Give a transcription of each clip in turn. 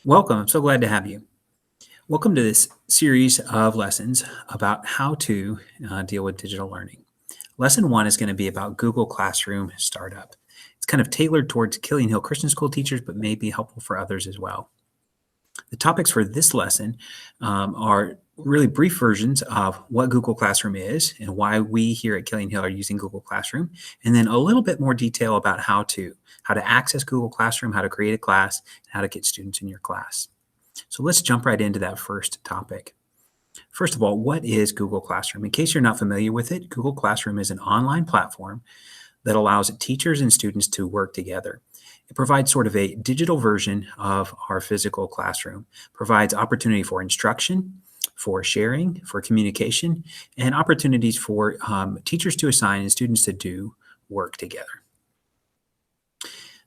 Welcome. I'm so glad to have you. Welcome to this series of lessons about how to deal with digital learning. Lesson one is going to be about Google Classroom Startup. It's kind of tailored towards Killian Hill Christian School teachers, but may be helpful for others as well. The topics for this lesson are really brief versions of what Google Classroom is and why we here at Killian Hill are using Google Classroom, and then a little bit more detail about how to access Google Classroom, how to create a class, and how to get students in your class. So let's jump right into that first topic. First of all, what is Google Classroom? In case you're not familiar with it, Google Classroom is an online platform that allows teachers and students to work together. It provides sort of a digital version of our physical classroom, provides opportunity for instruction, for sharing, for communication, and opportunities for teachers to assign and students to do work together.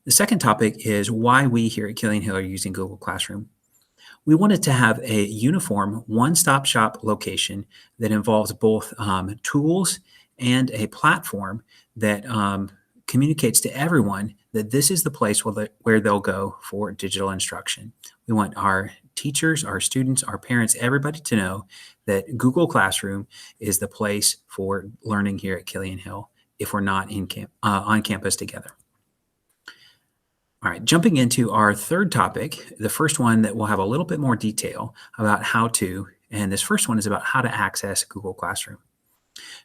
The second topic is why we here at Killian Hill are using Google Classroom. We wanted to have a uniform one-stop shop location that involves both tools and a platform that communicates to everyone that this is the place where they'll go for digital instruction. We want our teachers, our students, our parents, everybody to know that Google Classroom is the place for learning here at Killian Hill if we're not on campus together. All right, jumping into our third topic, the first one that will have a little bit more detail about how to, and this first one is about how to access Google Classroom.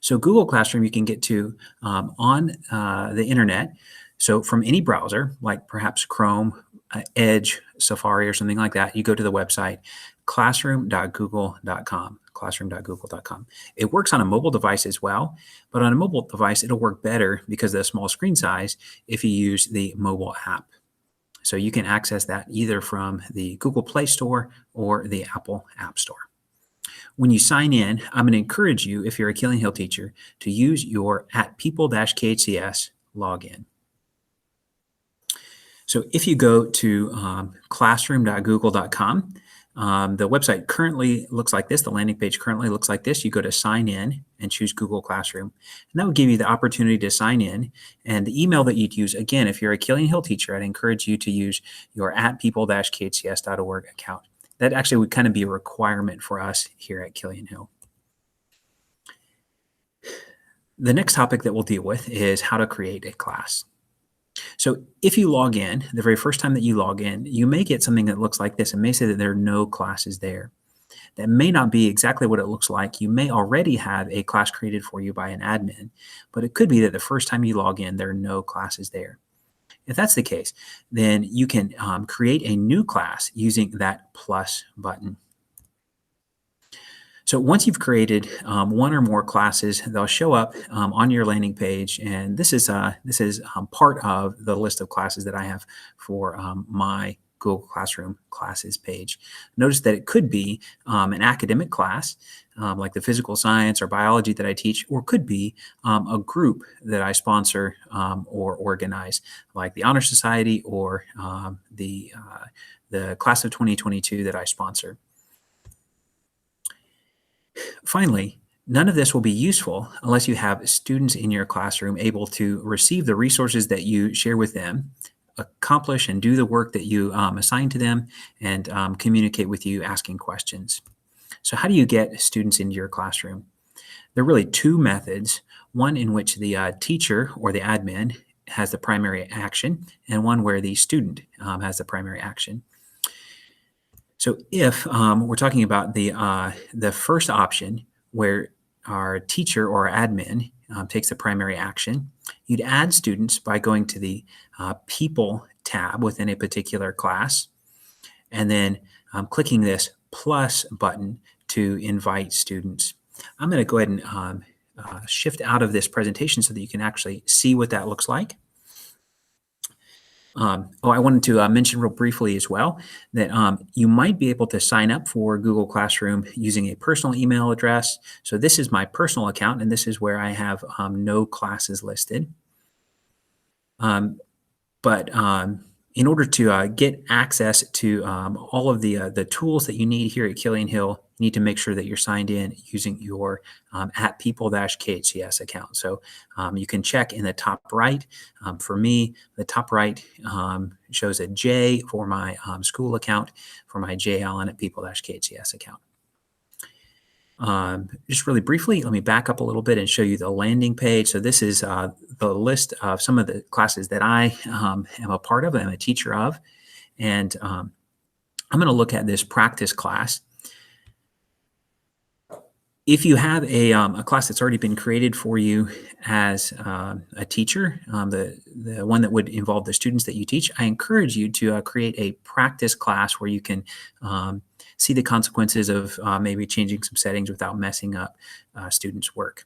So Google Classroom you can get to on the internet. So from any browser, like perhaps Chrome, Edge, Safari, or something like that, you go to the website classroom.google.com. classroom.google.com. It works on a mobile device as well, but on a mobile device, it'll work better because of the small screen size if you use the mobile app. So you can access that either from the Google Play Store or the Apple App Store. When you sign in, I'm going to encourage you, if you're a Killian Hill teacher, to use your @people-khcs login. So if you go to classroom.google.com, the website currently looks like this. The landing page currently looks like this. You go to sign in and choose Google Classroom. And that will give you the opportunity to sign in. And the email that you'd use, again, if you're a Killian Hill teacher, I'd encourage you to use your @people-khcs.org account. That actually would kind of be a requirement for us here at Killian Hill. The next topic that we'll deal with is how to create a class. So if you log in, the very first time that you log in, you may get something that looks like this. It may say that there are no classes there. That may not be exactly what it looks like. You may already have a class created for you by an admin, but it could be that the first time you log in, there are no classes there. If that's the case, then you can create a new class using that plus button. So once you've created one or more classes, they'll show up on your landing page, and this is part of the list of classes that I have for my Google Classroom classes page. Notice that it could be an academic class, like the physical science or biology that I teach, or could be a group that I sponsor or organize, like the Honor Society or the class of 2022 that I sponsor. Finally, none of this will be useful unless you have students in your classroom able to receive the resources that you share with them, accomplish and do the work that you assign to them, and communicate with you asking questions. So how do you get students into your classroom? There are really two methods, one in which the teacher or the admin has the primary action, and one where the student has the primary action. So if we're talking about the first option, where our teacher or admin takes the primary action, you'd add students by going to the People tab within a particular class, and then clicking this plus button to invite students. I'm going to go ahead and shift out of this presentation so that you can actually see what that looks like. I wanted to mention real briefly as well that you might be able to sign up for Google Classroom using a personal email address. So this is my personal account, and this is where I have no classes listed. In order to get access to all of the tools that you need here at Killian Hill, you need to make sure that you're signed in using your at people-khcs account. So you can check in the top right. For me, the top right shows a J for my school account, for my J Allen at people-khcs account. Just really briefly, let me back up a little bit and show you the landing page. So this is the list of some of the classes that I am a part of, I'm a teacher of. And I'm going to look at this practice class. If you have a class that's already been created for you as a teacher, the one that would involve the students that you teach, I encourage you to create a practice class where you can see the consequences of maybe changing some settings without messing up students' work.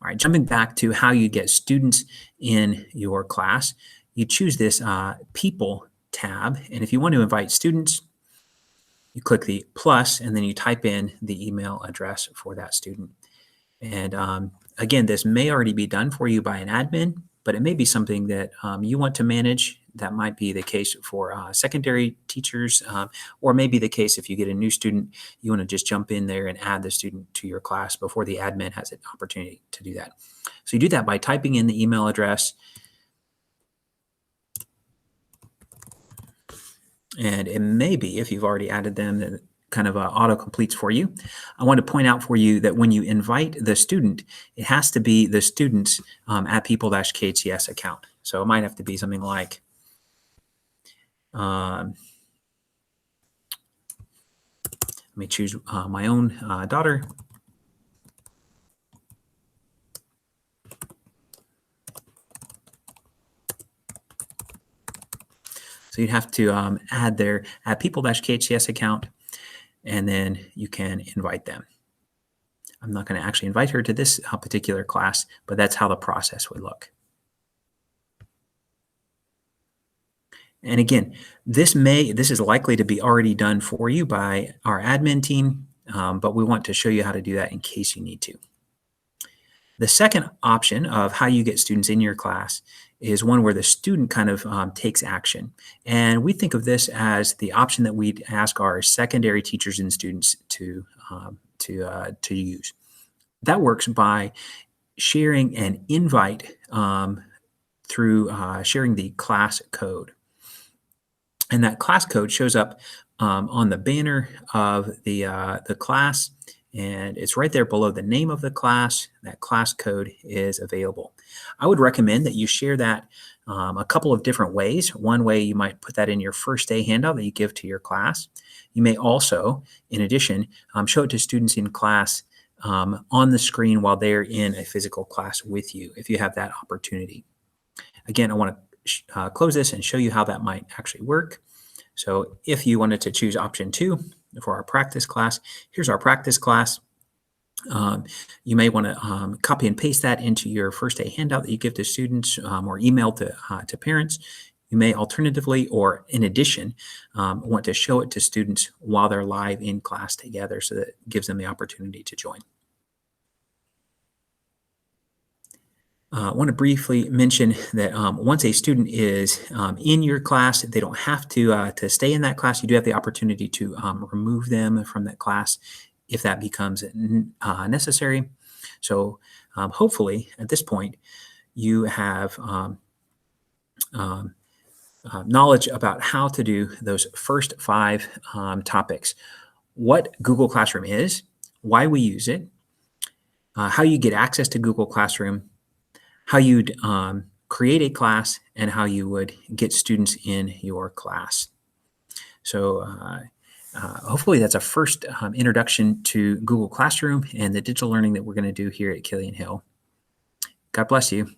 All right, jumping back to how you get students in your class, you choose this People tab, and if you want to invite students, you click the plus, and then you type in the email address for that student. And again, this may already be done for you by an admin, but it may be something that you want to manage. That might be the case for secondary teachers, or maybe the case if you get a new student, you want to just jump in there and add the student to your class before the admin has an opportunity to do that. So you do that by typing in the email address. And it may be, if you've already added them, that kind of auto-completes for you. I want to point out for you that when you invite the student, it has to be the student's at people-khcs account. So it might have to be something like, let me choose my own daughter. So you'd have to add their at people-khcs account, and then you can invite them. I'm not going to actually invite her to this particular class, but that's how the process would look. And again, this is likely to be already done for you by our admin team, but we want to show you how to do that in case you need to. The second option of how you get students in your class is one where the student kind of takes action. And we think of this as the option that we'd ask our secondary teachers and students to use. That works by sharing an invite through sharing the class code. And that class code shows up on the banner of the class, and it's right there below the name of the class. That class code is available. I would recommend that you share that a couple of different ways. One way, you might put that in your first day handout that you give to your class. You may also, in addition, show it to students in class on the screen while they're in a physical class with you, if you have that opportunity. Again, I want to close this and show you how that might actually work. So if you wanted to choose option 2 for our practice class, here's our practice class. You may want to copy and paste that into your first day handout that you give to students or email to parents. You may alternatively, or in addition, want to show it to students while they're live in class together, so that it gives them the opportunity to join. I want to briefly mention that once a student is in your class, they don't have to stay in that class. You do have the opportunity to remove them from that class if that becomes necessary. So hopefully at this point, you have knowledge about how to do those first 5 topics. What Google Classroom is, why we use it, how you get access to Google Classroom, how you'd create a class, and how you would get students in your class. So hopefully that's a first introduction to Google Classroom and the digital learning that we're going to do here at Killian Hill. God bless you.